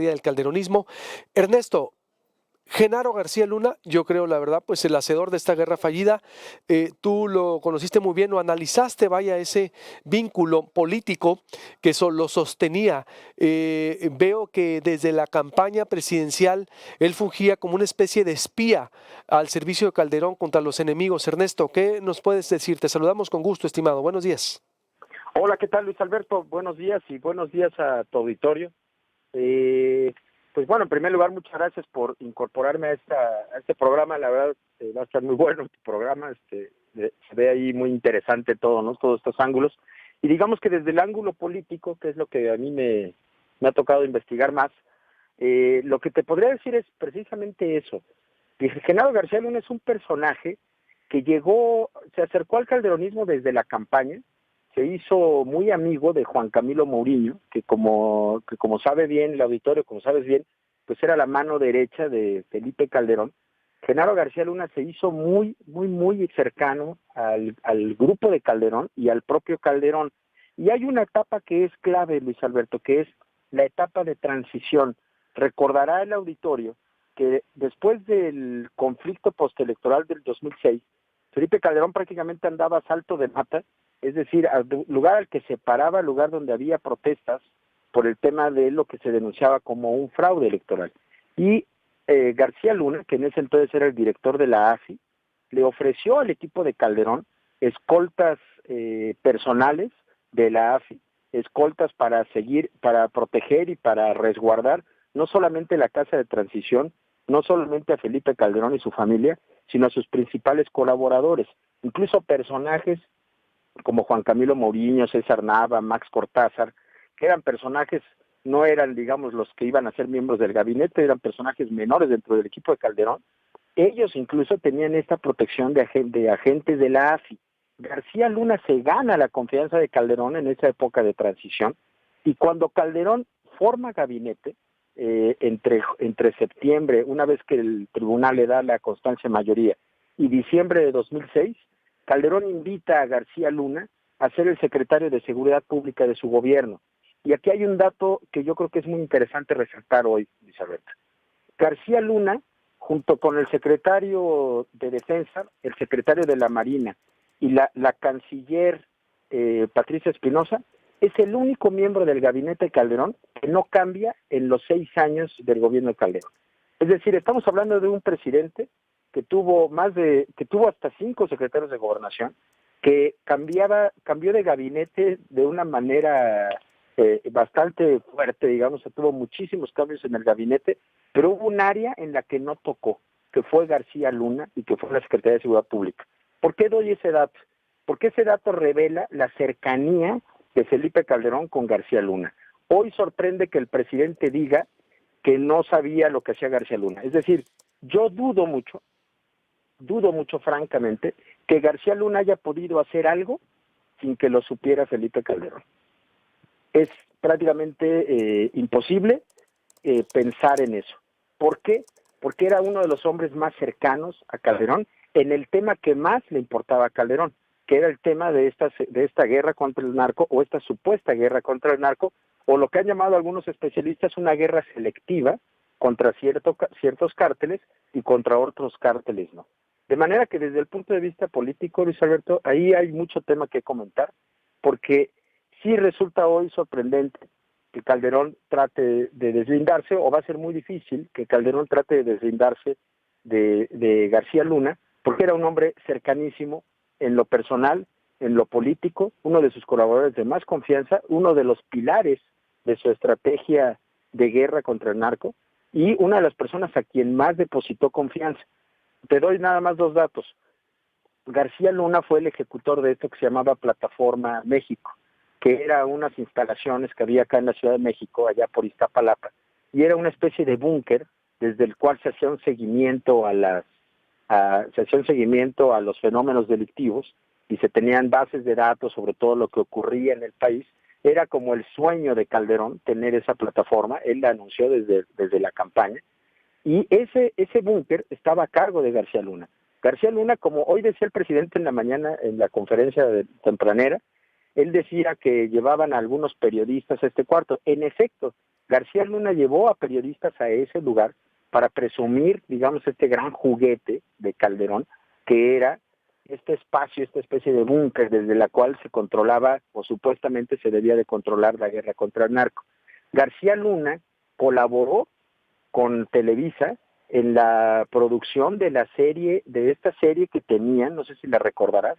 del calderonismo. Ernesto, Genaro García Luna, yo creo, la verdad, pues el hacedor de esta guerra fallida, tú lo conociste muy bien, lo analizaste, vaya, ese vínculo político que lo sostenía. Veo que desde la campaña presidencial él fungía como una especie de espía al servicio de Calderón contra los enemigos. Ernesto, ¿qué nos puedes decir? Te saludamos con gusto, estimado. Buenos días. Hola, ¿qué tal, Luis Alberto? Buenos días y buenos días a tu auditorio. Pues bueno, en primer lugar, muchas gracias por incorporarme a este programa. La verdad, va a estar muy bueno tu programa. Se ve ahí muy interesante todo, ¿no? Todos estos ángulos. Y digamos que desde el ángulo político, que es lo que a mí me ha tocado investigar más, lo que te podría decir es precisamente eso. Que Genaro García Luna es un personaje que se acercó al calderonismo desde la campaña, se hizo muy amigo de Juan Camilo Mourinho, que como sabe bien el auditorio, como sabes bien, pues era la mano derecha de Felipe Calderón. Genaro García Luna se hizo muy cercano al grupo de Calderón y al propio Calderón. Y hay una etapa que es clave, Luis Alberto, que es la etapa de transición. Recordará el auditorio que después del conflicto postelectoral del 2006, Felipe Calderón prácticamente andaba a salto de mata, es decir, al lugar al que se paraba, al lugar donde había protestas por el tema de lo que se denunciaba como un fraude electoral. Y García Luna, que en ese entonces era el director de la AFI, le ofreció al equipo de Calderón escoltas personales de la AFI, escoltas para proteger y para resguardar no solamente la casa de transición, no solamente a Felipe Calderón y su familia, sino a sus principales colaboradores, incluso personajes como Juan Camilo Mourinho, César Nava, Max Cortázar, que eran personajes, no eran, digamos, los que iban a ser miembros del gabinete, eran personajes menores dentro del equipo de Calderón. Ellos incluso tenían esta protección de agentes de la AFI. García Luna se gana la confianza de Calderón en esa época de transición, y cuando Calderón forma gabinete, entre septiembre, una vez que el tribunal le da la constancia de mayoría, y diciembre de 2006, Calderón invita a García Luna a ser el secretario de Seguridad Pública de su gobierno. Y aquí hay un dato que yo creo que es muy interesante resaltar hoy, Elizabeth. García Luna, junto con el secretario de Defensa, el secretario de la Marina y la canciller Patricia Espinosa, es el único miembro del gabinete de Calderón que no cambia en los 6 años del gobierno de Calderón. Es decir, estamos hablando de un presidente que tuvo hasta 5 secretarios de gobernación, que cambió de gabinete de una manera bastante fuerte, digamos, tuvo muchísimos cambios en el gabinete, pero hubo un área en la que no tocó, que fue García Luna y que fue la Secretaría de Seguridad Pública. ¿Por qué doy ese dato? Porque ese dato revela la cercanía de Felipe Calderón con García Luna. Hoy sorprende que el presidente diga que no sabía lo que hacía García Luna. Es decir, yo dudo mucho francamente que García Luna haya podido hacer algo sin que lo supiera Felipe Calderón. Es prácticamente imposible pensar en eso. ¿Por qué? Porque era uno de los hombres más cercanos a Calderón en el tema que más le importaba a Calderón, que era el tema de esta guerra contra el narco, o esta supuesta guerra contra el narco, o lo que han llamado algunos especialistas una guerra selectiva contra ciertos cárteles y contra otros cárteles no. De manera que desde el punto de vista político, Luis Alberto, ahí hay mucho tema que comentar, porque sí resulta hoy sorprendente que Calderón trate de deslindarse, o va a ser muy difícil que Calderón trate de deslindarse de García Luna, porque era un hombre cercanísimo en lo personal, en lo político, uno de sus colaboradores de más confianza, uno de los pilares de su estrategia de guerra contra el narco, y una de las personas a quien más depositó confianza. Te doy nada más 2 datos. García Luna fue el ejecutor de esto que se llamaba Plataforma México, que era unas instalaciones que había acá en la Ciudad de México, allá por Iztapalapa, y era una especie de búnker desde el cual se hacía un seguimiento a los fenómenos delictivos, y se tenían bases de datos sobre todo lo que ocurría en el país. Era como el sueño de Calderón tener esa plataforma. Él la anunció desde la campaña, y ese búnker estaba a cargo de García Luna. García Luna, como hoy decía el presidente en la mañana en la conferencia tempranera, él decía que llevaban a algunos periodistas a este cuarto. En efecto, García Luna llevó a periodistas a ese lugar para presumir, digamos, este gran juguete de Calderón, que era este espacio, esta especie de búnker desde la cual se controlaba, o supuestamente se debía de controlar, la guerra contra el narco. García Luna colaboró con Televisa en la producción de esta serie que tenían, no sé si la recordarás,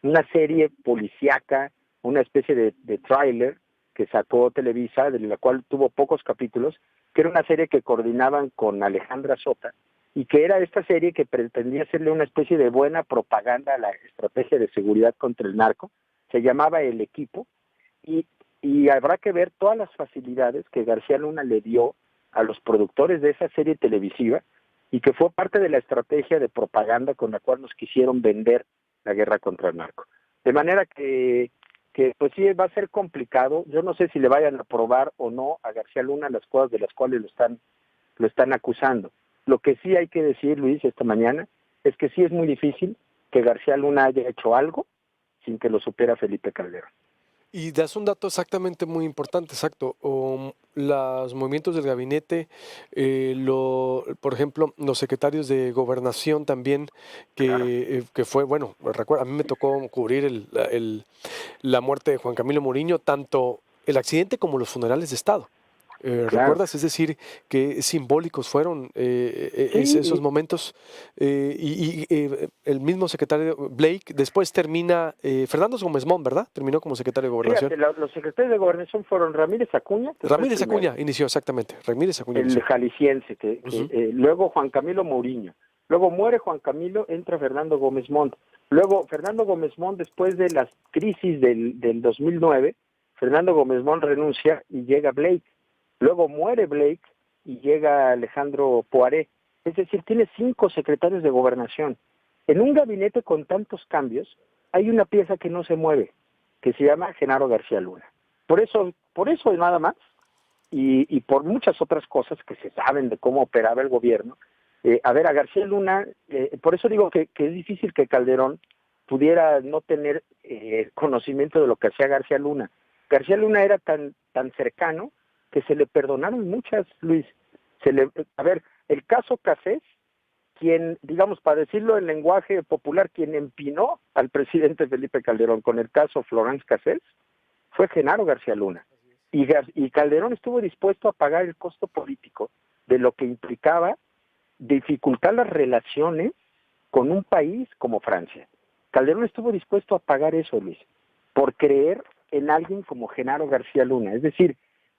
una serie policíaca, una especie de tráiler que sacó Televisa, de la cual tuvo pocos capítulos, que era una serie que coordinaban con Alejandra Sota, y que era esta serie que pretendía hacerle una especie de buena propaganda a la estrategia de seguridad contra el narco. Se llamaba El Equipo, y habrá que ver todas las facilidades que García Luna le dio a los productores de esa serie televisiva, y que fue parte de la estrategia de propaganda con la cual nos quisieron vender la guerra contra el narco. De manera que pues sí va a ser complicado. Yo no sé si le vayan a aprobar o no a García Luna las cosas de las cuales lo están acusando. Lo que sí hay que decir, Luis, esta mañana, es que sí es muy difícil que García Luna haya hecho algo sin que lo supiera Felipe Calderón. Y das un dato exactamente muy importante, exacto. Los movimientos del gabinete, por ejemplo, los secretarios de gobernación también, Claro. que fue, bueno, recuerda, a mí me tocó cubrir la muerte de Juan Camilo Muriño, tanto el accidente como los funerales de Estado. Claro. ¿Recuerdas? Es decir, que simbólicos fueron esos Sí, momentos. El mismo secretario Blake, después termina, Fernando Gómez Mont, ¿verdad? Terminó como secretario de Gobernación. fíjate, los secretarios de gobernación fueron Ramírez Acuña, que fue el Ramírez primero, Acuña inició, exactamente. Ramírez Acuña el inició. jalisciense, Ujú. luego Juan Camilo Mourinho, luego muere Juan Camilo, entra Fernando Gómez Montt, luego Fernando Gómez Montt, después de las crisis del 2009, Fernando Gómez Montt renuncia y llega Blake, luego muere Blake y llega Alejandro Poiré. Es decir, tiene 5 secretarios de gobernación. En un gabinete con tantos cambios hay una pieza que no se mueve, que se llama Genaro García Luna. Por eso nada más, y por muchas otras cosas que se saben de cómo operaba el gobierno. A ver, a García Luna, por eso digo que es difícil que Calderón pudiera no tener conocimiento de lo que hacía García Luna. García Luna era tan cercano que se le perdonaron muchas, Luis. A ver, el caso Cassés, quien, digamos, para decirlo en lenguaje popular, quien empinó al presidente Felipe Calderón con el caso Florence Cassés, fue Genaro García Luna. Y Calderón estuvo dispuesto a pagar el costo político de lo que implicaba dificultar las relaciones con un país como Francia. Calderón estuvo dispuesto a pagar eso, Luis, por creer en alguien como Genaro García Luna. Es decir,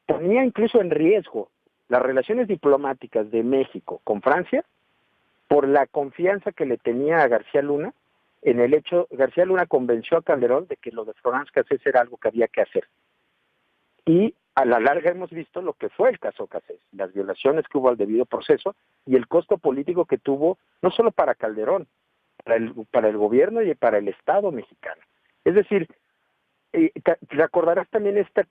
ponía incluso en riesgo las relaciones diplomáticas de México con Francia por la confianza que le tenía a García Luna en el hecho. García Luna convenció a Calderón de que lo de Florence Cassés era algo que había que hacer. Y a la larga hemos visto lo que fue el caso Cassés, las violaciones que hubo al debido proceso y el costo político que tuvo, no solo para Calderón, para el gobierno y para el Estado mexicano. Es decir, recordarás también esta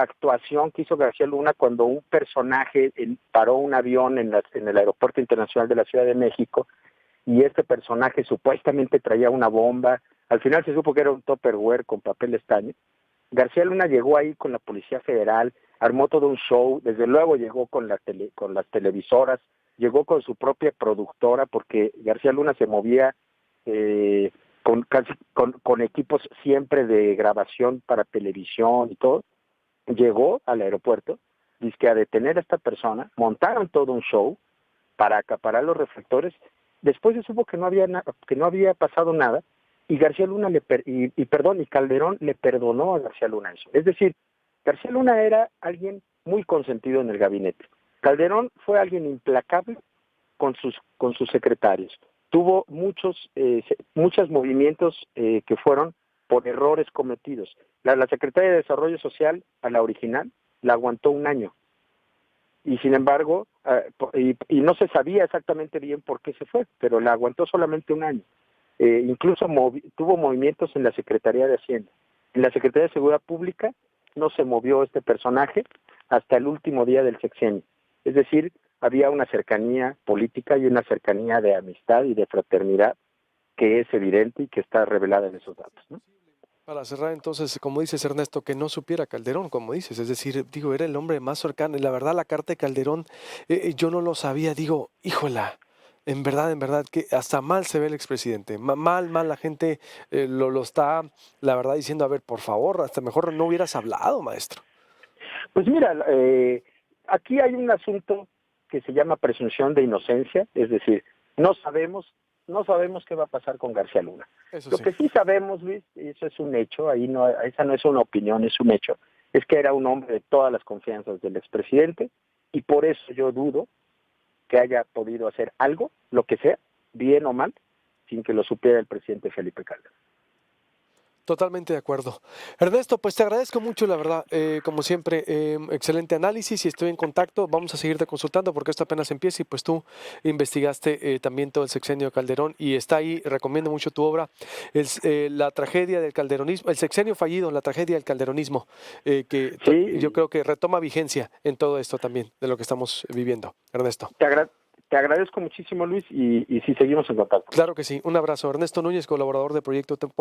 actuación que hizo García Luna cuando un personaje paró un avión en el Aeropuerto Internacional de la Ciudad de México, y este personaje supuestamente traía una bomba. Al final se supo que era un Tupperware con papel estaño. García Luna llegó ahí con la Policía Federal, armó todo un show, desde luego llegó con las televisoras, llegó con su propia productora, porque García Luna se movía con equipos siempre de grabación para televisión y todo. Llegó al aeropuerto, dizque a detener a esta persona, montaron todo un show para acaparar los reflectores. Después se supo que no había pasado nada, y García Luna y Calderón le perdonó a García Luna eso. Es decir, García Luna era alguien muy consentido en el gabinete. Calderón fue alguien implacable con sus secretarios. Tuvo muchos movimientos que fueron por errores cometidos. La Secretaría de Desarrollo Social, a la original, la aguantó un año. Y sin embargo, y no se sabía exactamente bien por qué se fue, pero la aguantó solamente un año. Incluso tuvo movimientos en la Secretaría de Hacienda. En la Secretaría de Seguridad Pública no se movió este personaje hasta el último día del sexenio. Es decir, había una cercanía política y una cercanía de amistad y de fraternidad que es evidente y que está revelada en esos datos, ¿no? Para cerrar, entonces, como dices, Ernesto, que no supiera Calderón, como dices, es decir, digo, era el hombre más cercano, y la verdad, la carta de Calderón, yo no lo sabía, digo, híjola, en verdad, que hasta mal se ve el expresidente, mal, la gente lo está, la verdad, diciendo, a ver, por favor, hasta mejor no hubieras hablado, maestro. Pues mira, aquí hay un asunto que se llama presunción de inocencia, es decir, no sabemos, no sabemos qué va a pasar con García Luna. Eso Lo sí, que sí sabemos, Luis, y eso es un hecho, ahí no, esa no es una opinión, es un hecho, es que era un hombre de todas las confianzas del expresidente y por eso yo dudo que haya podido hacer algo, lo que sea, bien o mal, sin que lo supiera el presidente Felipe Calderón. totalmente de acuerdo. Ernesto, pues te agradezco mucho, la verdad, como siempre, excelente análisis y estoy en contacto. Vamos a seguirte consultando porque esto apenas empieza y pues tú investigaste también todo el sexenio de Calderón y está ahí, recomiendo mucho tu obra, La tragedia del calderonismo, el sexenio fallido, la tragedia del calderonismo, yo Sí, creo que retoma vigencia en todo esto también de lo que estamos viviendo. Ernesto. te, te agradezco muchísimo, Luis, y sí seguimos en contacto. Claro que sí. Un abrazo. Ernesto Núñez, colaborador de Proyecto Temporal.